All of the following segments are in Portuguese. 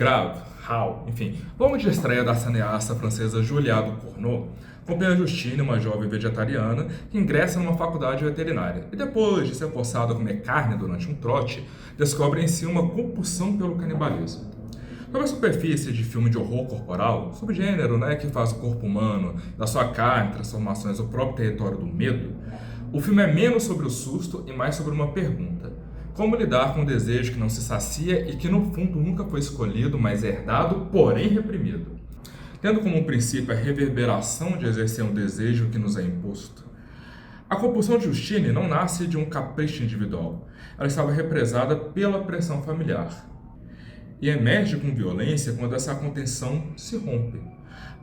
Grave, Hal, enfim, logo de estreia da cineasta francesa Julia Ducournau, acompanha Justine, uma jovem vegetariana que ingressa numa faculdade veterinária e depois de ser forçada a comer carne durante um trote, descobre em si uma compulsão pelo canibalismo. Sobre a superfície de filme de horror corporal, subgênero que faz o corpo humano, da sua carne, transformações o próprio território do medo, o filme é menos sobre o susto e mais sobre uma pergunta. Como lidar com um desejo que não se sacia e que no fundo nunca foi escolhido, mas herdado, porém reprimido? Tendo como princípio a reverberação de exercer um desejo que nos é imposto. A compulsão de Justine não nasce de um capricho individual. Ela estava represada pela pressão familiar. E emerge com violência quando essa contenção se rompe.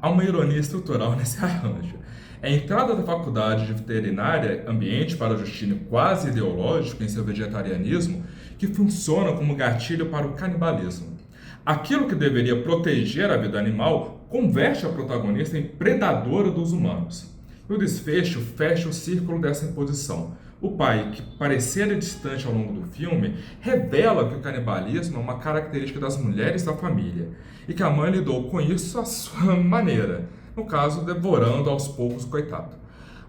Há uma ironia estrutural nesse arranjo. A entrada da faculdade de veterinária, ambiente para Justine quase ideológico em seu vegetarianismo, que funciona como gatilho para o canibalismo. Aquilo que deveria proteger a vida animal converte a protagonista em predadora dos humanos. E o desfecho fecha o círculo dessa imposição. O pai, que parecia distante ao longo do filme, revela que o canibalismo é uma característica das mulheres da família e que a mãe lidou com isso à sua maneira, no caso, devorando aos poucos o coitado.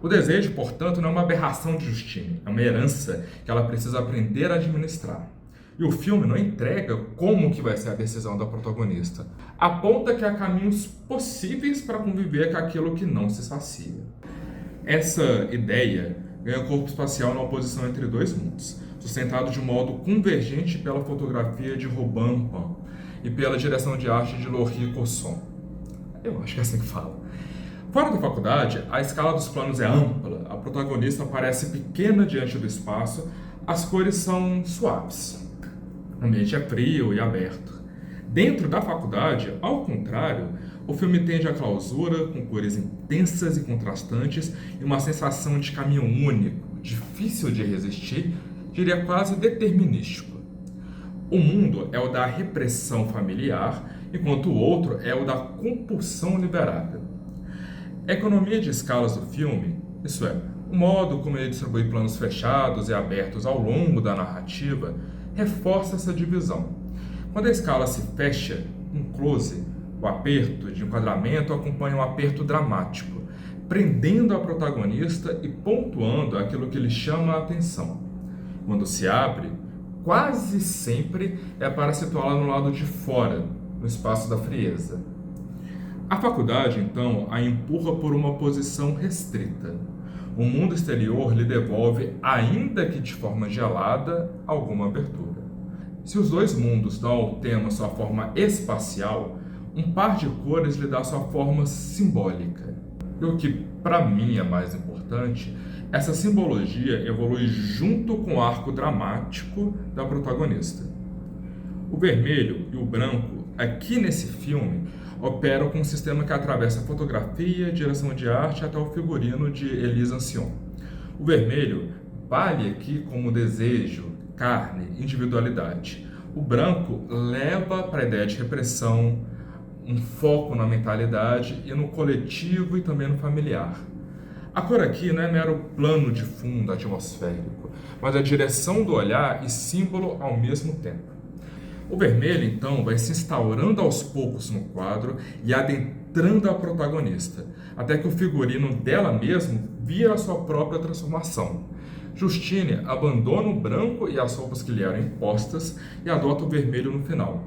O desejo, portanto, não é uma aberração de Justine, é uma herança que ela precisa aprender a administrar. E o filme não entrega como que vai ser a decisão da protagonista. Aponta que há caminhos possíveis para conviver com aquilo que não se sacia. Essa ideia ganha corpo espacial na oposição entre dois mundos, sustentado de modo convergente pela fotografia de Robin Pan e pela direção de arte de Laurie Cosson. Eu acho que é assim que fala. Fora da faculdade, a escala dos planos é ampla, a protagonista parece pequena diante do espaço, as cores são suaves. O ambiente é frio e aberto. Dentro da faculdade, ao contrário, o filme tende à clausura, com cores intensas e contrastantes e uma sensação de caminho único, difícil de resistir, diria quase determinístico. O mundo é o da repressão familiar, enquanto o outro é o da compulsão liberada. A economia de escalas do filme, isso é, o modo como ele distribui planos fechados e abertos ao longo da narrativa, reforça essa divisão. Quando a escala se fecha, um close, o aperto de enquadramento acompanha um aperto dramático, prendendo a protagonista e pontuando aquilo que lhe chama a atenção. Quando se abre, quase sempre é para situá-la no lado de fora, no espaço da frieza. A faculdade, então, a empurra por uma posição restrita. O mundo exterior lhe devolve, ainda que de forma gelada, alguma abertura. Se os dois mundos dão ao tema sua forma espacial, um par de cores lhe dá sua forma simbólica. E o que, para mim, é mais importante, essa simbologia evolui junto com o arco dramático da protagonista. O vermelho e o branco, aqui nesse filme, operam com um sistema que atravessa a fotografia, direção de arte até o figurino de Elise Ancion. O vermelho vale aqui como desejo, carne, individualidade. O branco leva para a ideia de repressão, um foco na mentalidade e no coletivo e também no familiar. A cor aqui não é mero plano de fundo atmosférico, mas a direção do olhar e símbolo ao mesmo tempo. O vermelho, então, vai se instaurando aos poucos no quadro e adentrando a protagonista, até que o figurino dela mesma vira a sua própria transformação. Justine abandona o branco e as roupas que lhe eram impostas e adota o vermelho no final,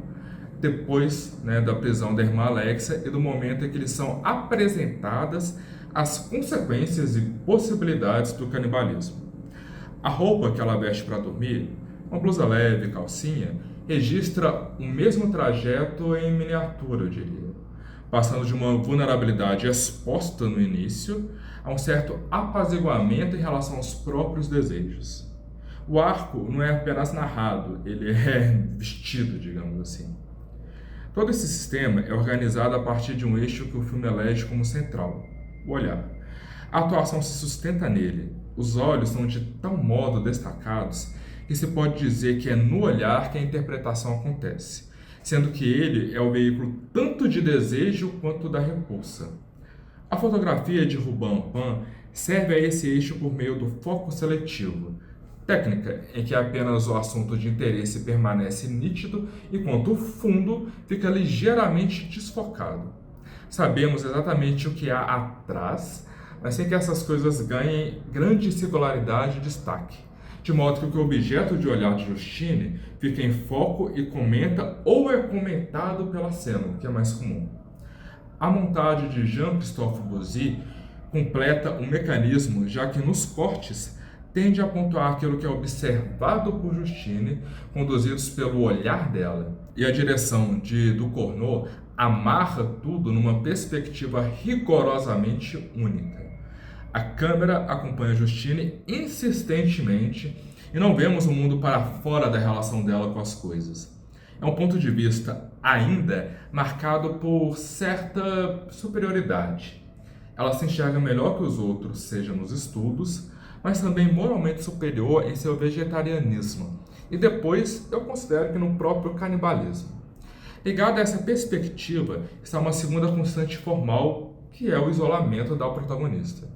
depois da prisão da irmã Alexia e do momento em que lhes são apresentadas as consequências e possibilidades do canibalismo. A roupa que ela veste para dormir, uma blusa leve e calcinha, registra o mesmo trajeto em miniatura, eu diria, passando de uma vulnerabilidade exposta no início a um certo apaziguamento em relação aos próprios desejos. O arco não é apenas narrado, ele é vestido, digamos assim. Todo esse sistema é organizado a partir de um eixo que o filme elege como central, o olhar. A atuação se sustenta nele, os olhos são de tal modo destacados que se pode dizer que é no olhar que a interpretação acontece, sendo que ele é o veículo tanto de desejo quanto da repulsa. A fotografia de Robin Pan serve a esse eixo por meio do foco seletivo, Técnica em que apenas o assunto de interesse permanece nítido, enquanto o fundo fica ligeiramente desfocado. Sabemos exatamente o que há atrás, mas sem que essas coisas ganhem grande singularidade e destaque, de modo que o objeto de olhar de Justine fica em foco e comenta ou é comentado pela cena, o que é mais comum. A montagem de Jean-Christophe Bouzy completa o mecanismo, já que nos cortes tende a pontuar aquilo que é observado por Justine, conduzidos pelo olhar dela. E a direção de Ducournau amarra tudo numa perspectiva rigorosamente única. A câmera acompanha Justine insistentemente e não vemos o mundo para fora da relação dela com as coisas. É um ponto de vista ainda marcado por certa superioridade. Ela se enxerga melhor que os outros, seja nos estudos, mas também moralmente superior em seu vegetarianismo. E depois, eu considero que no próprio canibalismo. Ligada a essa perspectiva está uma segunda constante formal, que é o isolamento da protagonista.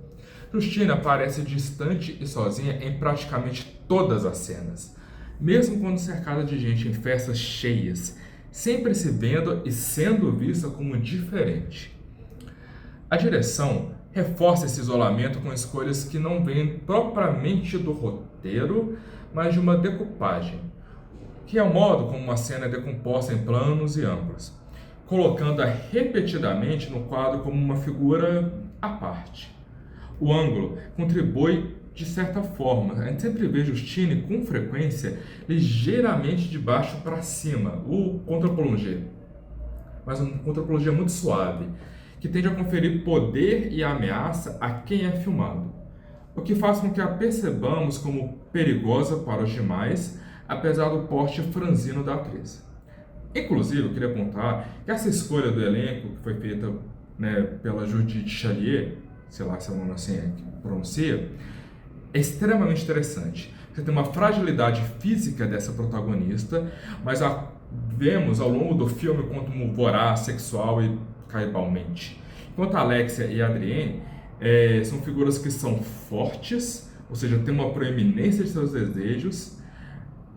Justine parece distante e sozinha em praticamente todas as cenas, mesmo quando cercada de gente em festas cheias, sempre se vendo e sendo vista como diferente. A direção reforça esse isolamento com escolhas que não vêm propriamente do roteiro, mas de uma decupagem, que é o modo como uma cena é decomposta em planos e ângulos, colocando-a repetidamente no quadro como uma figura à parte. O ângulo contribui de certa forma. A gente sempre vê Justine com frequência ligeiramente de baixo para cima, o contre-plongé, mas um contre-plongé muito suave, que tende a conferir poder e ameaça a quem é filmado, o que faz com que a percebamos como perigosa para os demais, apesar do porte franzino da atriz. Inclusive, eu queria apontar que essa escolha do elenco, que foi feita pela Judith Chalier, sei lá se é o nome assim que pronuncia, é extremamente interessante. Você tem uma fragilidade física dessa protagonista, mas vemos ao longo do filme como voraz, sexual e caibalmente. Enquanto Alexia e Adrienne são figuras que são fortes, ou seja, têm uma proeminência de seus desejos,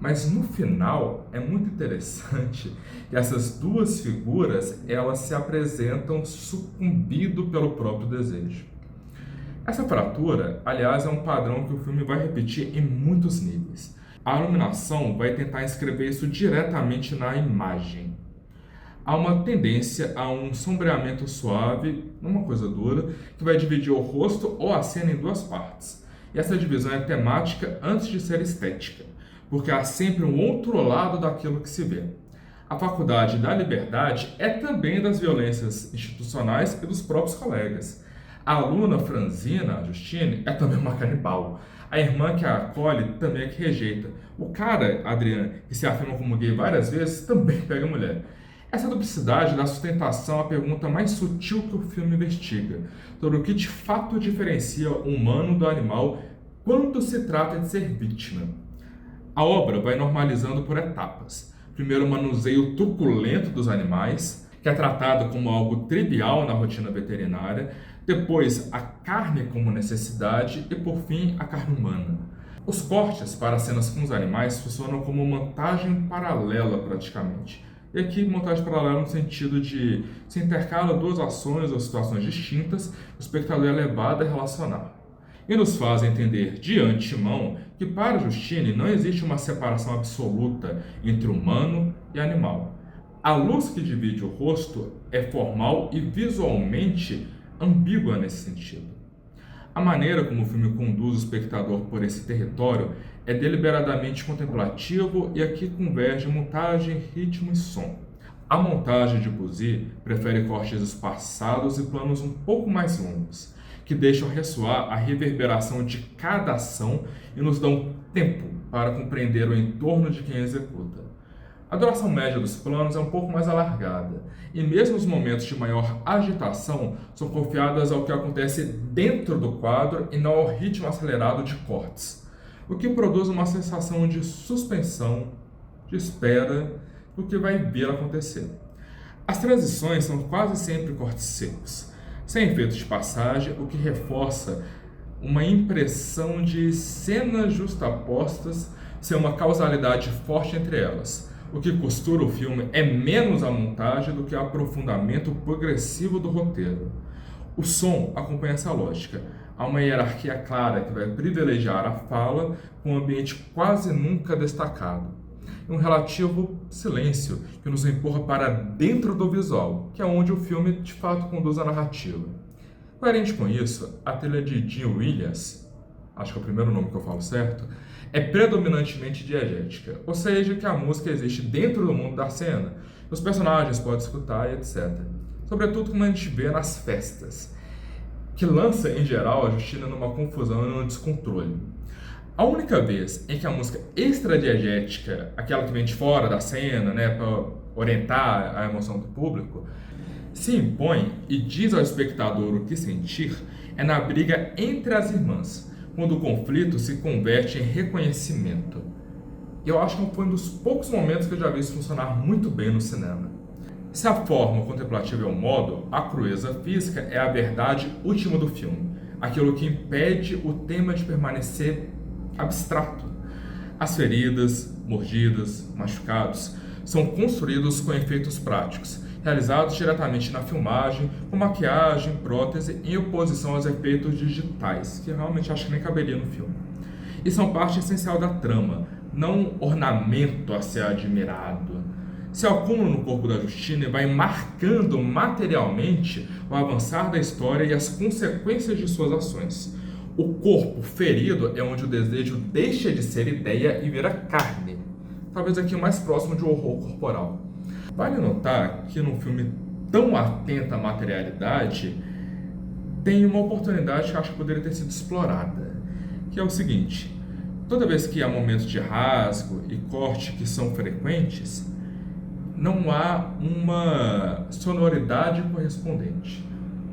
mas no final é muito interessante que essas duas figuras elas se apresentam sucumbido pelo próprio desejo. Essa fratura, aliás, é um padrão que o filme vai repetir em muitos níveis. A iluminação vai tentar escrever isso diretamente na imagem. Há uma tendência a um sombreamento suave, uma coisa dura, que vai dividir o rosto ou a cena em duas partes. E essa divisão é temática antes de ser estética, porque há sempre um outro lado daquilo que se vê. A faculdade da liberdade é também das violências institucionais e dos próprios colegas. A aluna franzina, a Justine, é também uma canibal. A irmã que a acolhe também é que rejeita. O cara, Adrian, que se afirma como gay várias vezes, também pega a mulher. Essa duplicidade dá sustentação à pergunta mais sutil que o filme investiga, sobre o que de fato diferencia o humano do animal quando se trata de ser vítima. A obra vai normalizando por etapas. Primeiro, o manuseio truculento dos animais, que é tratado como algo trivial na rotina veterinária, depois a carne como necessidade e, por fim, a carne humana. Os cortes para cenas com os animais funcionam como montagem paralela praticamente. E aqui montagem paralela no sentido de se intercala duas ações ou situações distintas, o espectador é levado a relacionar. E nos faz entender de antemão que para Justine não existe uma separação absoluta entre humano e animal. A luz que divide o rosto é formal e visualmente ambígua nesse sentido. A maneira como o filme conduz o espectador por esse território é deliberadamente contemplativo e aqui converge montagem, ritmo e som. A montagem de Bouzy prefere cortes espaçados e planos um pouco mais longos, que deixam ressoar a reverberação de cada ação e nos dão tempo para compreender o entorno de quem executa. A duração média dos planos é um pouco mais alargada, e mesmo os momentos de maior agitação são confiadas ao que acontece dentro do quadro e não ao ritmo acelerado de cortes, o que produz uma sensação de suspensão, de espera, do que vai vir acontecer. As transições são quase sempre cortes secos, sem efeitos de passagem, o que reforça uma impressão de cenas justapostas sem uma causalidade forte entre elas. O que costura o filme é menos a montagem do que o aprofundamento progressivo do roteiro. O som acompanha essa lógica. Há uma hierarquia clara que vai privilegiar a fala com um ambiente quase nunca destacado. E um relativo silêncio que nos empurra para dentro do visual, que é onde o filme de fato conduz a narrativa. Coerente com isso, a trilha de John Williams, acho que é o primeiro nome que eu falo certo, é predominantemente diegética, ou seja, que a música existe dentro do mundo da cena, os personagens podem escutar e etc. Sobretudo como a gente vê nas festas, que lança em geral a Justina numa confusão e num descontrole. A única vez em que a música extradiegética, aquela que vem de fora da cena, né, para orientar a emoção do público, se impõe e diz ao espectador o que sentir, é na briga entre as irmãs, quando o conflito se converte em reconhecimento. E eu acho que foi um dos poucos momentos que eu já vi isso funcionar muito bem no cinema. Se a forma contemplativa é o modo, a crueza física é a verdade última do filme, aquilo que impede o tema de permanecer abstrato. As feridas, mordidas, machucados são construídos com efeitos práticos, realizados diretamente na filmagem, com maquiagem, prótese, em oposição aos efeitos digitais, que realmente acho que nem caberia no filme. E são parte essencial da trama, não um ornamento a ser admirado. Se acumulam no corpo da Justina e vai marcando materialmente o avançar da história e as consequências de suas ações. O corpo ferido é onde o desejo deixa de ser ideia e vira carne. Talvez aqui o mais próximo de um horror corporal. Vale notar que num filme tão atento à materialidade, tem uma oportunidade que eu acho que poderia ter sido explorada, que é o seguinte: toda vez que há momentos de rasgo e corte que são frequentes, não há uma sonoridade correspondente.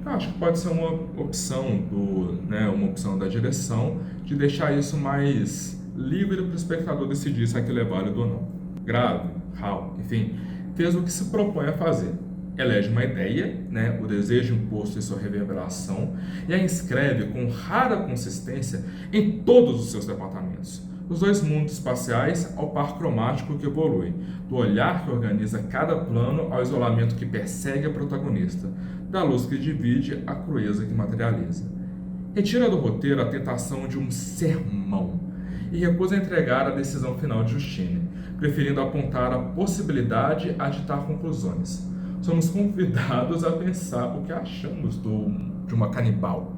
Eu acho que pode ser uma opção uma opção da direção de deixar isso mais livre para o espectador decidir se aquilo é válido ou não. Grave, rau, enfim, fez o que se propõe a fazer. Elege uma ideia, o desejo imposto e sua reverberação, e a inscreve com rara consistência em todos os seus departamentos. Os dois mundos espaciais ao par cromático que evolui, do olhar que organiza cada plano ao isolamento que persegue a protagonista, da luz que divide à crueza que materializa. Retira do roteiro a tentação de um sermão e recusa entregar a decisão final de Justine, preferindo apontar a possibilidade a ditar conclusões. Somos convidados a pensar o que achamos de uma canibal.